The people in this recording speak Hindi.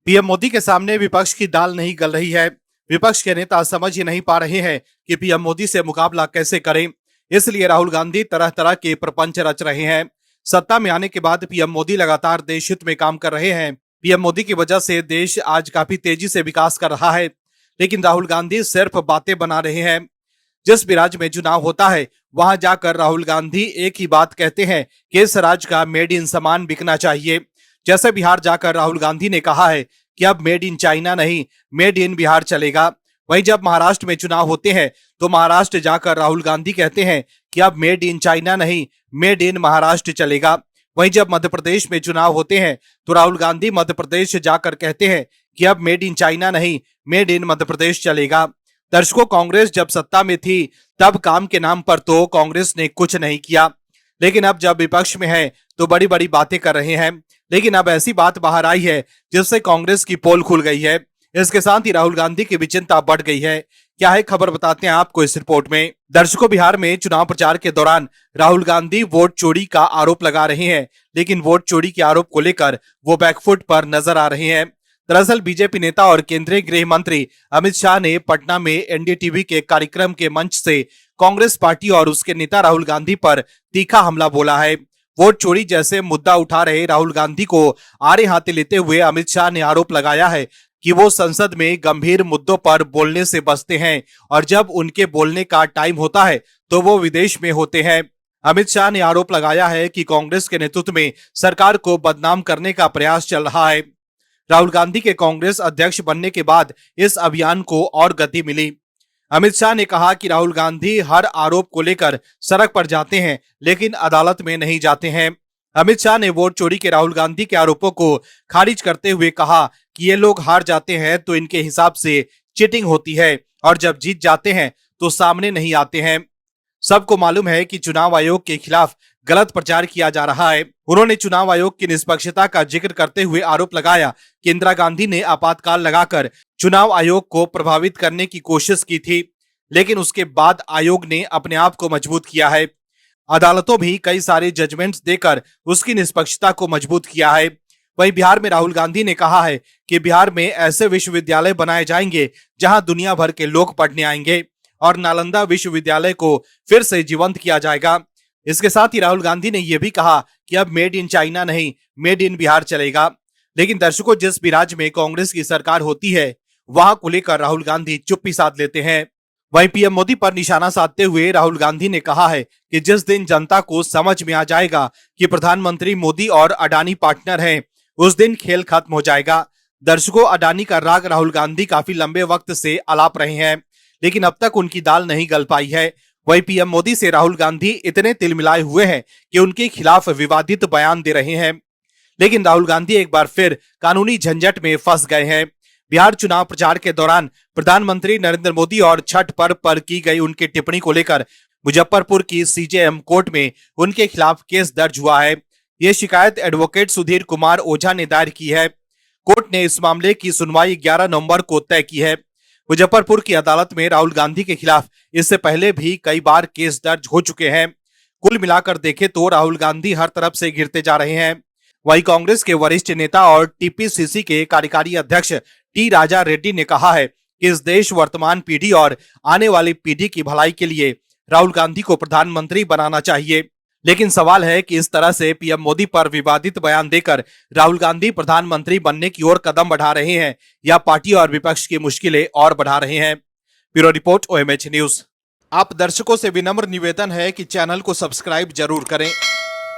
पीएम मोदी के सामने विपक्ष की दाल नहीं गल रही है। विपक्ष के नेता समझ ही नहीं पा रहे हैं कि पीएम मोदी से मुकाबला कैसे करें। इसलिए राहुल गांधी तरह तरह के प्रपंच रच रहे हैं। सत्ता में आने के बाद पीएम मोदी लगातार देश हित में काम कर रहे हैं। पीएम मोदी की वजह से देश आज काफी तेजी से विकास कर रहा है, लेकिन राहुल गांधी सिर्फ बातें बना रहे हैं। जिस भी राज्य में चुनाव होता है वहां जाकर राहुल गांधी एक ही बात कहते हैं कि इस राज्य का मेड इन सामान बिकना चाहिए। जैसे बिहार जाकर राहुल गांधी ने कहा है कि अब मेड इन चाइना नहीं, मेड इन बिहार चलेगा। वहीं जब महाराष्ट्र में चुनाव होते हैं तो महाराष्ट्र जाकर राहुल गांधी कहते हैं कि अब मेड इन चाइना नहीं, मेड इन महाराष्ट्र चलेगा। वहीं जब मध्य प्रदेश में चुनाव होते हैं तो राहुल गांधी मध्य प्रदेश जाकर कहते हैं कि अब मेड इन चाइना नहीं, मेड इन मध्य प्रदेश चलेगा। दर्शकों, कांग्रेस जब सत्ता में थी तब काम के नाम पर तो कांग्रेस ने कुछ नहीं किया, लेकिन अब जब विपक्ष में है तो बड़ी बड़ी बातें कर रहे हैं। लेकिन अब ऐसी बात बाहर आई है जिससे कांग्रेस की पोल खुल गई है। इसके साथ ही राहुल गांधी की भी चिंता बढ़ गई है। क्या है खबर, बताते हैं आपको इस रिपोर्ट में। दर्शकों, बिहार में चुनाव प्रचार के दौरान राहुल गांधी वोट चोरी का आरोप लगा रहे हैं, लेकिन वोट चोरी के आरोप को लेकर वो बैकफुट पर नजर आ रहे हैं। दरअसल बीजेपी नेता और केंद्रीय गृह मंत्री अमित शाह ने पटना में एनडीटीवी के कार्यक्रम के मंच से कांग्रेस पार्टी और उसके नेता राहुल गांधी पर तीखा हमला बोला है। वोट चोरी जैसे मुद्दा उठा रहे राहुल गांधी को आड़े हाथे लेते हुए अमित शाह ने आरोप लगाया है कि वो संसद में गंभीर मुद्दों पर बोलने से बचते हैं और जब उनके बोलने का टाइम होता है तो वो विदेश में होते हैं। अमित शाह ने आरोप लगाया है कि कांग्रेस के नेतृत्व में सरकार को बदनाम करने का प्रयास चल रहा है। राहुल गांधी के कांग्रेस अध्यक्ष बनने के बाद इस अभियान को और गति मिली। अमित शाह ने कहा कि राहुल गांधी हर आरोप को लेकर सड़क पर जाते हैं, लेकिन अदालत में नहीं जाते हैं। अमित शाह ने वोट चोरी के राहुल गांधी के आरोपों को खारिज करते हुए कहा कि ये लोग हार जाते हैं तो इनके हिसाब से चीटिंग होती है और जब जीत जाते हैं तो सामने नहीं आते हैं। सबको मालूम है कि चुनाव आयोग के खिलाफ गलत प्रचार किया जा रहा है। उन्होंने चुनाव आयोग की निष्पक्षता का जिक्र करते हुए आरोप लगाया कि इंदिरा गांधी ने आपातकाल लगाकर चुनाव आयोग को प्रभावित करने की कोशिश की थी, लेकिन उसके बाद आयोग ने अपने आप को मजबूत किया है। अदालतों भी कई सारे जजमेंट्स देकर उसकी निष्पक्षता को मजबूत किया है। वहीं बिहार में राहुल गांधी ने कहा है कि बिहार में ऐसे विश्वविद्यालय बनाए जाएंगे जहां दुनिया भर के लोग पढ़ने आएंगे और नालंदा विश्वविद्यालय को फिर से जीवंत किया जाएगा। इसके साथ ही राहुल गांधी ने यह भी कहा कि अब मेड इन चाइना नहीं, मेड इन बिहार चलेगा। लेकिन दर्शकों, जिस भी राज्य में कांग्रेस की सरकार होती है वहां को लेकर राहुल गांधी चुप्पी साध लेते हैं। वहीं पीएम मोदी पर निशाना साधते हुए राहुल गांधी ने कहा है कि जिस दिन जनता को समझ में आ जाएगा कि प्रधानमंत्री मोदी और अडानी पार्टनर हैं, उस दिन खेल खत्म हो जाएगा। दर्शकों, अडानी का राग राहुल गांधी काफी लंबे वक्त से अलाप रहे हैं, लेकिन अब तक उनकी दाल नहीं गल पाई है। वहीं पीएम मोदी से राहुल गांधी इतने तिलमिलाए हुए हैं कि उनके खिलाफ विवादित बयान दे रहे हैं, लेकिन राहुल गांधी एक बार फिर कानूनी झंझट में फंस गए हैं। बिहार चुनाव प्रचार के दौरान प्रधानमंत्री नरेंद्र मोदी और छठ पर्व पर की गई उनकी टिप्पणी को लेकर मुजफ्फरपुर की सीजेएम कोर्ट में उनके खिलाफ केस दर्ज हुआ है। ये शिकायत एडवोकेट सुधीर कुमार ओझा ने दायर की है। कोर्ट ने इस मामले की सुनवाई 11 नवंबर को तय की है। मुजफ्फरपुर की अदालत में राहुल गांधी के खिलाफ इससे पहले भी कई बार केस दर्ज हो चुके हैं। कुल मिलाकर देखें तो राहुल गांधी हर तरफ से घिरते जा रहे हैं। वहीं कांग्रेस के वरिष्ठ नेता और टीपीसीसी के कार्यकारी अध्यक्ष टी राजा रेड्डी ने कहा है कि इस देश वर्तमान पीढ़ी और आने वाली पीढ़ी की भलाई के लिए राहुल गांधी को प्रधानमंत्री बनाना चाहिए। लेकिन सवाल है कि इस तरह से पीएम मोदी पर विवादित बयान देकर राहुल गांधी प्रधानमंत्री बनने की ओर कदम बढ़ा रहे हैं या पार्टी और विपक्ष की मुश्किलें और बढ़ा रहे हैं। Bureau report, OMH news. आप दर्शकों से विनम्र निवेदन है कि चैनल को सब्सक्राइब जरूर करें